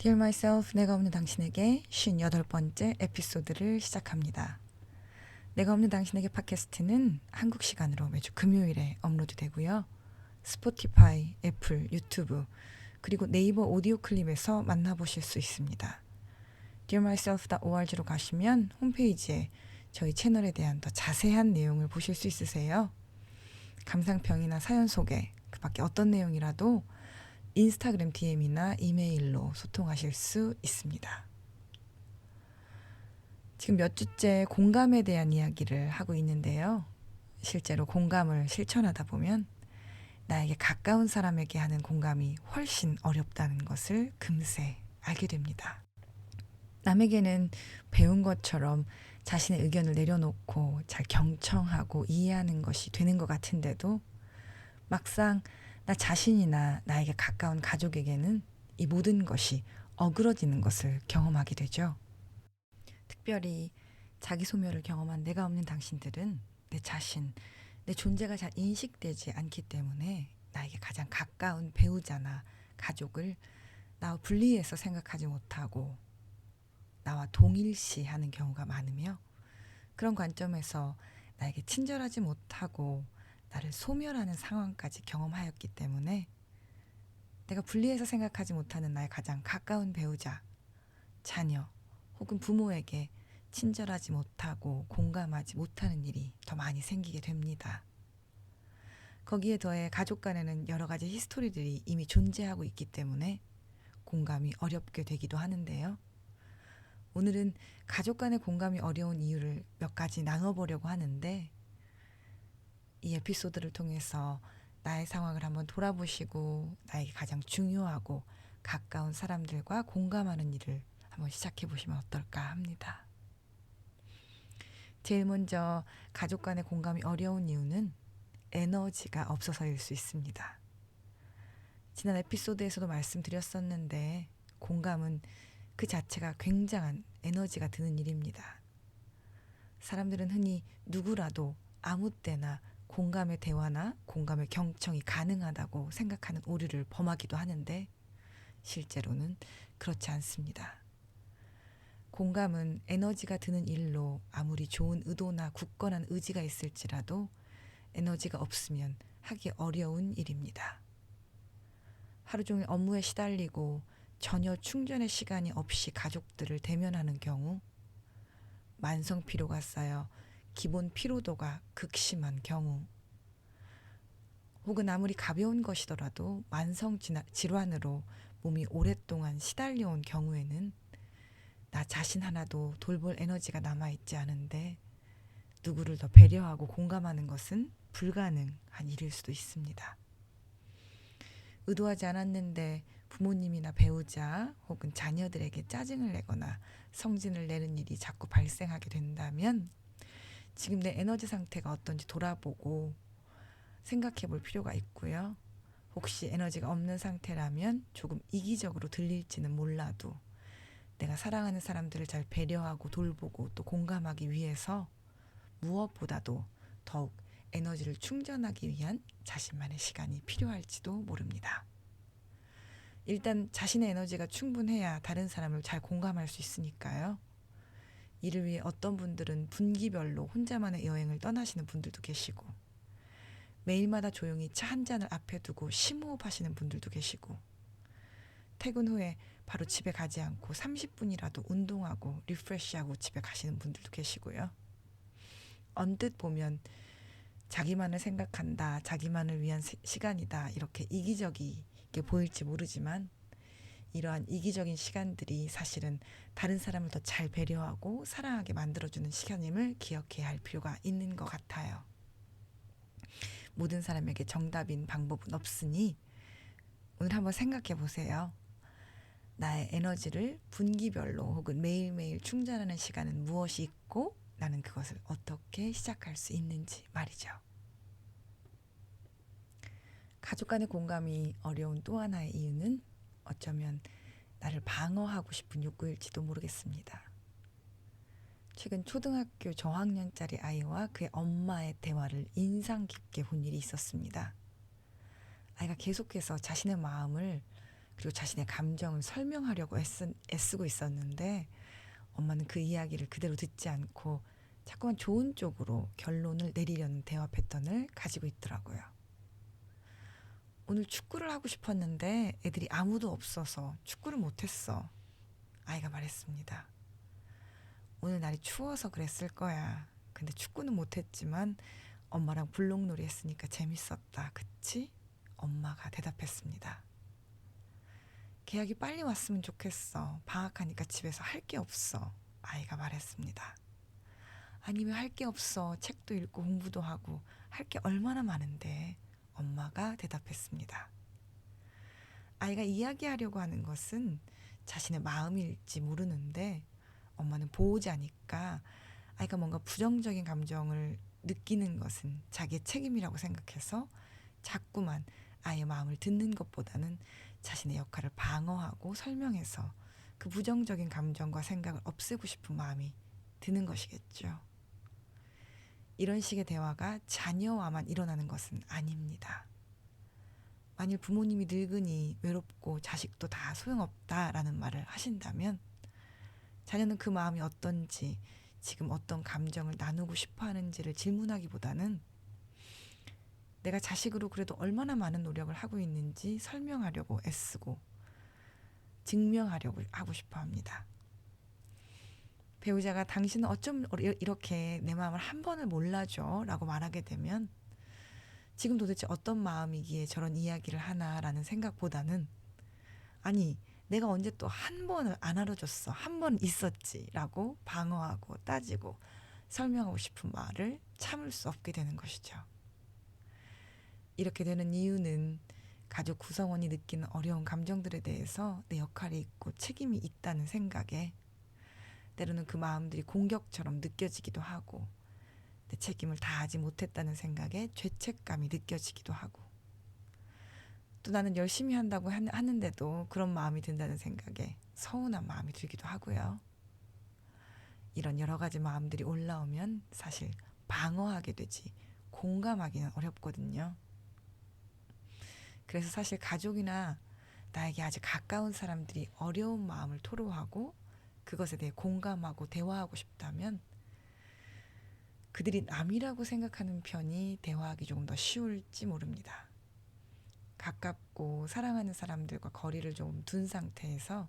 Dear Myself, 내가 없는 당신에게 58번째 에피소드를 시작합니다. 내가 없는 당신에게 팟캐스트는 한국 시간으로 매주 금요일에 업로드 되고요. 스포티파이, 애플, 유튜브, 그리고 네이버 오디오 클립에서 만나보실 수 있습니다. dearmyself.org로 가시면 홈페이지에 저희 채널에 대한 더 자세한 내용을 보실 수 있으세요. 감상평이나 사연 소개, 그 밖에 어떤 내용이라도 인스타그램 DM이나 이메일로 소통하실 수 있습니다. 지금 몇 주째 공감에 대한 이야기를 하고 있는데요. 실제로 공감을 실천하다 보면 나에게 가까운 사람에게 하는 공감이 훨씬 어렵다는 것을 금세 알게 됩니다. 남에게는 배운 것처럼 자신의 의견을 내려놓고 잘 경청하고 이해하는 것이 되는 것 같은데도 막상 나 자신이나 나에게 가까운 가족에게는 이 모든 것이 어그러지는 것을 경험하게 되죠. 특별히 자기 소멸을 경험한 내가 없는 당신들은 내 자신, 내 존재가 잘 인식되지 않기 때문에 나에게 가장 가까운 배우자나 가족을 나와 분리해서 생각하지 못하고 나와 동일시하는 경우가 많으며, 그런 관점에서 나에게 친절하지 못하고 나를 소멸하는 상황까지 경험하였기 때문에 내가 분리해서 생각하지 못하는 나의 가장 가까운 배우자, 자녀 혹은 부모에게 친절하지 못하고 공감하지 못하는 일이 더 많이 생기게 됩니다. 거기에 더해 가족 간에는 여러 가지 히스토리들이 이미 존재하고 있기 때문에 공감이 어렵게 되기도 하는데요. 오늘은 가족 간의 공감이 어려운 이유를 몇 가지 나눠보려고 하는데, 이 에피소드를 통해서 나의 상황을 한번 돌아보시고 나에게 가장 중요하고 가까운 사람들과 공감하는 일을 한번 시작해 보시면 어떨까 합니다. 제일 먼저 가족 간의 공감이 어려운 이유는 에너지가 없어서일 수 있습니다. 지난 에피소드에서도 말씀드렸었는데 공감은 그 자체가 굉장한 에너지가 드는 일입니다. 사람들은 흔히 누구라도 아무 때나 공감의 대화나 공감의 경청이 가능하다고 생각하는 오류를 범하기도 하는데, 실제로는 그렇지 않습니다. 공감은 에너지가 드는 일로 아무리 좋은 의도나 굳건한 의지가 있을지라도 에너지가 없으면 하기 어려운 일입니다. 하루 종일 업무에 시달리고 전혀 충전의 시간이 없이 가족들을 대면하는 경우, 만성 피로가 쌓여 기본 피로도가 극심한 경우, 혹은 아무리 가벼운 것이더라도 만성 질환으로 몸이 오랫동안 시달려온 경우에는 나 자신 하나도 돌볼 에너지가 남아있지 않은데 누구를 더 배려하고 공감하는 것은 불가능한 일일 수도 있습니다. 의도하지 않았는데 부모님이나 배우자 혹은 자녀들에게 짜증을 내거나 성진을 내는 일이 자꾸 발생하게 된다면 지금 내 에너지 상태가 어떤지 돌아보고 생각해 볼 필요가 있고요. 혹시 에너지가 없는 상태라면 조금 이기적으로 들릴지는 몰라도 내가 사랑하는 사람들을 잘 배려하고 돌보고 또 공감하기 위해서 무엇보다도 더욱 에너지를 충전하기 위한 자신만의 시간이 필요할지도 모릅니다. 일단 자신의 에너지가 충분해야 다른 사람을 잘 공감할 수 있으니까요. 이를 위해 어떤 분들은 분기별로 혼자만의 여행을 떠나시는 분들도 계시고, 매일마다 조용히 차 한 잔을 앞에 두고 심호흡하시는 분들도 계시고, 퇴근 후에 바로 집에 가지 않고 30분이라도 운동하고 리프레시하고 집에 가시는 분들도 계시고요. 언뜻 보면 자기만을 생각한다, 자기만을 위한 시간이다, 이렇게 이기적이게 보일지 모르지만 이러한 이기적인 시간들이 사실은 다른 사람을 더 잘 배려하고 사랑하게 만들어주는 시간임을 기억해야 할 필요가 있는 것 같아요. 모든 사람에게 정답인 방법은 없으니 오늘 한번 생각해 보세요. 나의 에너지를 분기별로 혹은 매일매일 충전하는 시간은 무엇이 있고 나는 그것을 어떻게 시작할 수 있는지 말이죠. 가족 간의 공감이 어려운 또 하나의 이유는 어쩌면 나를 방어하고 싶은 욕구일지도 모르겠습니다. 최근 초등학교 저학년짜리 아이와 그의 엄마의 대화를 인상 깊게 본 일이 있었습니다. 아이가 계속해서 자신의 마음을 그리고 자신의 감정을 설명하려고 애쓰고 있었는데 엄마는 그 이야기를 그대로 듣지 않고 자꾸만 좋은 쪽으로 결론을 내리려는 대화 패턴을 가지고 있더라고요. 오늘 축구를 하고 싶었는데 애들이 아무도 없어서 축구를 못했어. 아이가 말했습니다. 오늘 날이 추워서 그랬을 거야. 근데 축구는 못했지만 엄마랑 블록놀이 했으니까 재밌었다. 그치? 엄마가 대답했습니다. 계약이 빨리 왔으면 좋겠어. 방학하니까 집에서 할 게 없어. 아이가 말했습니다. 아니 왜 할 게 없어. 책도 읽고 공부도 하고 할 게 얼마나 많은데. 엄마가 대답했습니다. 아이가 이야기하려고 하는 것은 자신의 마음일지 모르는데 엄마는 보호자니까 아이가 뭔가 부정적인 감정을 느끼는 것은 자기의 책임이라고 생각해서 자꾸만 아이의 마음을 듣는 것보다는 자신의 역할을 방어하고 설명해서 그 부정적인 감정과 생각을 없애고 싶은 마음이 드는 것이겠죠. 이런 식의 대화가 자녀와만 일어나는 것은 아닙니다. 만일 부모님이 늙으니 외롭고 자식도 다 소용없다라는 말을 하신다면 자녀는 그 마음이 어떤지, 지금 어떤 감정을 나누고 싶어 하는지를 질문하기보다는 내가 자식으로 그래도 얼마나 많은 노력을 하고 있는지 설명하려고 애쓰고 증명하려고 하고 싶어 합니다. 배우자가 당신은 어쩜 이렇게 내 마음을 한 번을 몰라줘 라고 말하게 되면 지금 도대체 어떤 마음이기에 저런 이야기를 하나라는 생각보다는 아니 내가 언제 또 한 번을 안 알아줬어. 한 번 있었지 라고 방어하고 따지고 설명하고 싶은 말을 참을 수 없게 되는 것이죠. 이렇게 되는 이유는 가족 구성원이 느끼는 어려운 감정들에 대해서 내 역할이 있고 책임이 있다는 생각에 때로는 그 마음들이 공격처럼 느껴지기도 하고 내 책임을 다하지 못했다는 생각에 죄책감이 느껴지기도 하고 또 나는 열심히 한다고 하는데도 그런 마음이 든다는 생각에 서운한 마음이 들기도 하고요. 이런 여러 가지 마음들이 올라오면 사실 방어하게 되지 공감하기는 어렵거든요. 그래서 사실 가족이나 나에게 아주 가까운 사람들이 어려운 마음을 토로하고 그것에 대해 공감하고 대화하고 싶다면 그들이 남이라고 생각하는 편이 대화하기 조금 더 쉬울지 모릅니다. 가깝고 사랑하는 사람들과 거리를 좀 둔 상태에서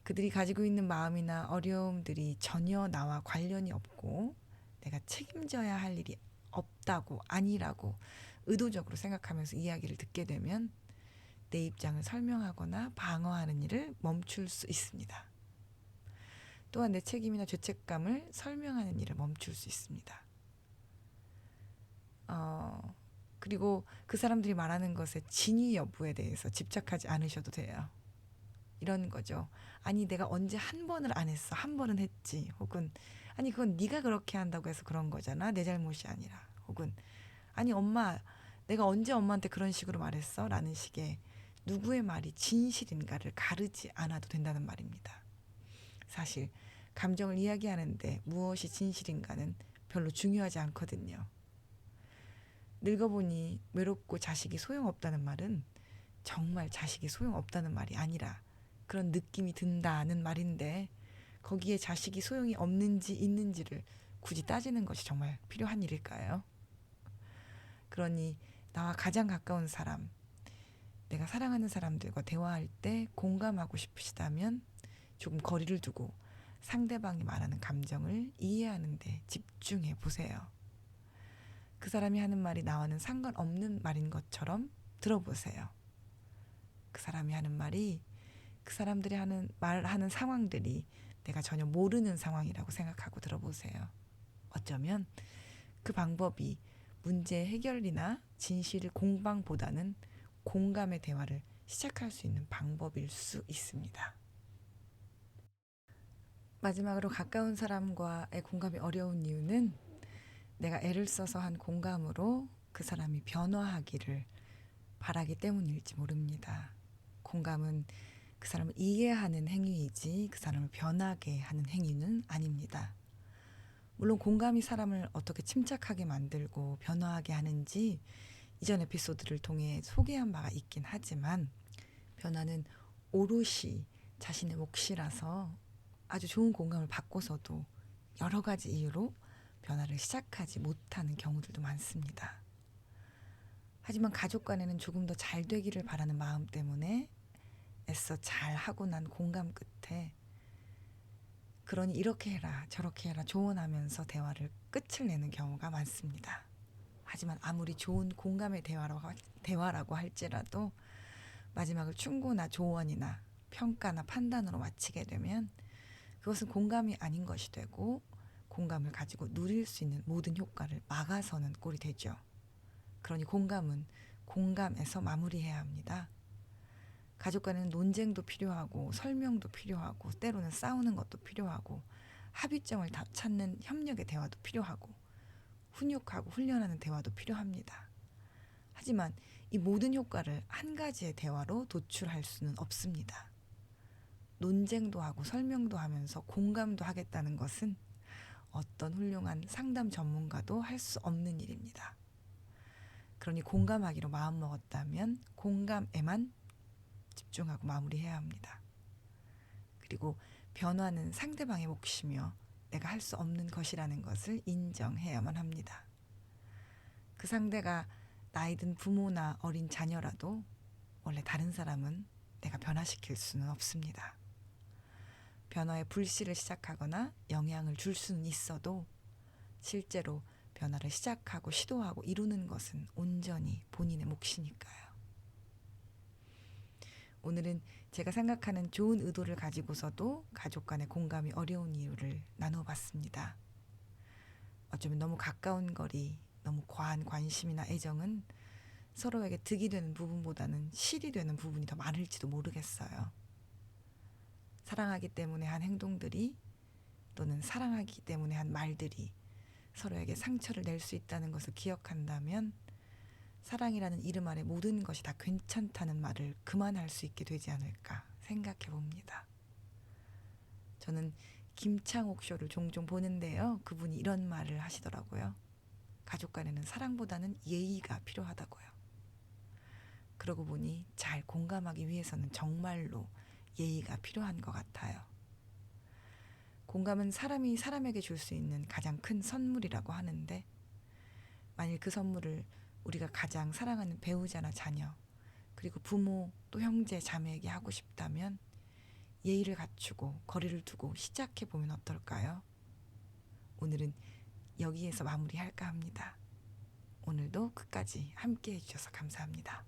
그들이 가지고 있는 마음이나 어려움들이 전혀 나와 관련이 없고 내가 책임져야 할 일이 없다고 아니라고 의도적으로 생각하면서 이야기를 듣게 되면 내 입장을 설명하거나 방어하는 일을 멈출 수 있습니다. 또한 내 책임이나 죄책감을 설명하는 일을 멈출 수 있습니다. 그리고 그 사람들이 말하는 것의 진위 여부에 대해서 집착하지 않으셔도 돼요. 이런 거죠. 아니 내가 언제 한 번을 안 했어. 한 번은 했지. 혹은 아니 그건 네가 그렇게 한다고 해서 그런 거잖아. 내 잘못이 아니라. 혹은 아니 엄마 내가 언제 엄마한테 그런 식으로 말했어? 라는 식의 누구의 말이 진실인가를 가르지 않아도 된다는 말입니다. 사실 감정을 이야기하는데 무엇이 진실인가는 별로 중요하지 않거든요. 늙어보니 외롭고 자식이 소용없다는 말은 정말 자식이 소용없다는 말이 아니라 그런 느낌이 든다는 말인데 거기에 자식이 소용이 없는지 있는지를 굳이 따지는 것이 정말 필요한 일일까요? 그러니 나와 가장 가까운 사람, 내가 사랑하는 사람들과 대화할 때 공감하고 싶으시다면 조금 거리를 두고 상대방이 말하는 감정을 이해하는 데 집중해 보세요. 그 사람이 하는 말이 나와는 상관없는 말인 것처럼 들어보세요. 그 사람이 하는 말이 그 사람들이 말하는 상황들이 내가 전혀 모르는 상황이라고 생각하고 들어보세요. 어쩌면 그 방법이 문제 해결이나 진실 공방보다는 공감의 대화를 시작할 수 있는 방법일 수 있습니다. 마지막으로 가까운 사람과의 공감이 어려운 이유는 내가 애를 써서 한 공감으로 그 사람이 변화하기를 바라기 때문일지 모릅니다. 공감은 그 사람을 이해하는 행위이지 그 사람을 변하게 하는 행위는 아닙니다. 물론 공감이 사람을 어떻게 침착하게 만들고 변화하게 하는지 이전 에피소드를 통해 소개한 바가 있긴 하지만 변화는 오롯이 자신의 몫이라서 아주 좋은 공감을 받고서도 여러 가지 이유로 변화를 시작하지 못하는 경우들도 많습니다. 하지만 가족 간에는 조금 더 잘 되기를 바라는 마음 때문에 애써 잘 하고 난 공감 끝에 그러니 이렇게 해라 저렇게 해라 조언하면서 대화를 끝을 내는 경우가 많습니다. 하지만 아무리 좋은 공감의 대화라고 할지라도 마지막을 충고나 조언이나 평가나 판단으로 마치게 되면 그것은 공감이 아닌 것이 되고 공감을 가지고 누릴 수 있는 모든 효과를 막아서는 꼴이 되죠. 그러니 공감은 공감에서 마무리해야 합니다. 가족 간에는 논쟁도 필요하고 설명도 필요하고 때로는 싸우는 것도 필요하고 합의점을 찾는 협력의 대화도 필요하고 훈육하고 훈련하는 대화도 필요합니다. 하지만 이 모든 효과를 한 가지의 대화로 도출할 수는 없습니다. 논쟁도 하고 설명도 하면서 공감도 하겠다는 것은 어떤 훌륭한 상담 전문가도 할 수 없는 일입니다. 그러니 공감하기로 마음먹었다면 공감에만 집중하고 마무리해야 합니다. 그리고 변화는 상대방의 몫이며 내가 할 수 없는 것이라는 것을 인정해야만 합니다. 그 상대가 나이든 부모나 어린 자녀라도 원래 다른 사람은 내가 변화시킬 수는 없습니다. 변화에 불씨를 시작하거나 영향을 줄 수는 있어도 실제로 변화를 시작하고 시도하고 이루는 것은 온전히 본인의 몫이니까요. 오늘은 제가 생각하는 좋은 의도를 가지고서도 가족 간의 공감이 어려운 이유를 나누어 봤습니다. 어쩌면 너무 가까운 거리, 너무 과한 관심이나 애정은 서로에게 득이 되는 부분보다는 실이 되는 부분이 더 많을지도 모르겠어요. 사랑하기 때문에 한 행동들이 또는 사랑하기 때문에 한 말들이 서로에게 상처를 낼 수 있다는 것을 기억한다면 사랑이라는 이름 아래 모든 것이 다 괜찮다는 말을 그만할 수 있게 되지 않을까 생각해 봅니다. 저는 김창옥 쇼를 종종 보는데요. 그분이 이런 말을 하시더라고요. 가족 간에는 사랑보다는 예의가 필요하다고요. 그러고 보니 잘 공감하기 위해서는 정말로 예의가 필요한 것 같아요. 공감은 사람이 사람에게 줄 수 있는 가장 큰 선물이라고 하는데 만일 그 선물을 우리가 가장 사랑하는 배우자나 자녀 그리고 부모 또 형제 자매에게 하고 싶다면 예의를 갖추고 거리를 두고 시작해 보면 어떨까요? 오늘은 여기에서 마무리할까 합니다. 오늘도 끝까지 함께 해주셔서 감사합니다.